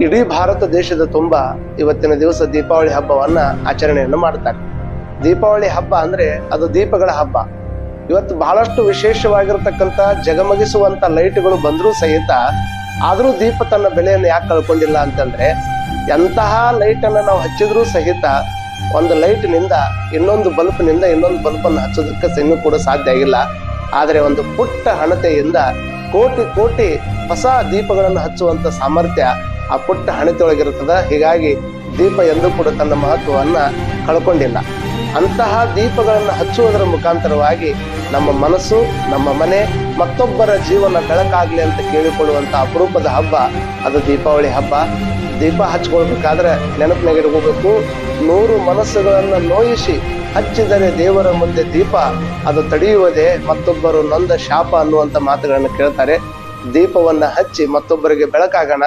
ಇಡೀ ಭಾರತ ದೇಶದ ತುಂಬ ಇವತ್ತಿನ ದಿವಸ ದೀಪಾವಳಿ ಹಬ್ಬವನ್ನ ಆಚರಣೆಯನ್ನು ಮಾಡ್ತಾರೆ. ದೀಪಾವಳಿ ಹಬ್ಬ ಅಂದ್ರೆ ಅದು ದೀಪಗಳ ಹಬ್ಬ. ಇವತ್ತು ಬಹಳಷ್ಟು ವಿಶೇಷವಾಗಿರತಕ್ಕಂತ ಜಗಮಗಿಸುವಂತ ಲೈಟ್ಗಳು ಬಂದರೂ ಸಹಿತ ಆದ್ರೂ ದೀಪ ತನ್ನ ಬೆಲೆಯನ್ನು ಯಾಕೆ ಕಳ್ಕೊಂಡಿಲ್ಲ ಅಂತಂದ್ರೆ, ಎಂತಹ ಲೈಟ್ ಅನ್ನ ನಾವು ಹಚ್ಚಿದ್ರೂ ಸಹಿತ ಒಂದು ಲೈಟ್ನಿಂದ ಇನ್ನೊಂದು ಬಲ್ಬ್ನಿಂದ ಇನ್ನೊಂದು ಬಲ್ಬನ್ನು ಹಚ್ಚೋದಕ್ಕೆ ಇನ್ನೂ ಕೂಡ ಸಾಧ್ಯ ಆಗಿಲ್ಲ. ಆದರೆ ಒಂದು ಪುಟ್ಟ ಹಣತೆಯಿಂದ ಕೋಟಿ ಕೋಟಿ ಹೊಸ ದೀಪಗಳನ್ನು ಹಚ್ಚುವಂತ ಸಾಮರ್ಥ್ಯ ಆ ಪುಟ್ಟ ಹಣತೆಯೊಳಗಿರುತ್ತದೆ. ಹೀಗಾಗಿ ದೀಪ ಎಂದೂ ಕೂಡ ತನ್ನ ಮಹತ್ವವನ್ನ ಕಳ್ಕೊಂಡಿಲ್ಲ. ಅಂತಹ ದೀಪಗಳನ್ನು ಹಚ್ಚುವುದರ ಮುಖಾಂತರವಾಗಿ ನಮ್ಮ ಮನಸ್ಸು, ನಮ್ಮ ಮನೆ, ಮತ್ತೊಬ್ಬರ ಜೀವನ ಬೆಳಕಾಗ್ಲಿ ಅಂತ ಕೇಳಿಕೊಳ್ಳುವಂತ ಅಪರೂಪದ ಹಬ್ಬ ಅದು ದೀಪಾವಳಿ ಹಬ್ಬ. ದೀಪ ಹಚ್ಕೊಳ್ಬೇಕಾದ್ರೆ ನೆನಪಿನಾಗಿಡ್ಕೋಬೇಕು, 100 ಮನಸ್ಸುಗಳನ್ನ ನೋಯಿಸಿ ಹಚ್ಚಿದರೆ ದೇವರ ಮುಂದೆ ದೀಪ ಅದು ತಡೆಯುವುದೇ ಮತ್ತೊಬ್ಬರು ನೊಂದ ಶಾಪ ಅನ್ನುವಂತ ಮಾತುಗಳನ್ನು ಕೇಳ್ತಾರೆ. ದೀಪವನ್ನ ಹಚ್ಚಿ ಮತ್ತೊಬ್ಬರಿಗೆ ಬೆಳಕಾಗೋಣ.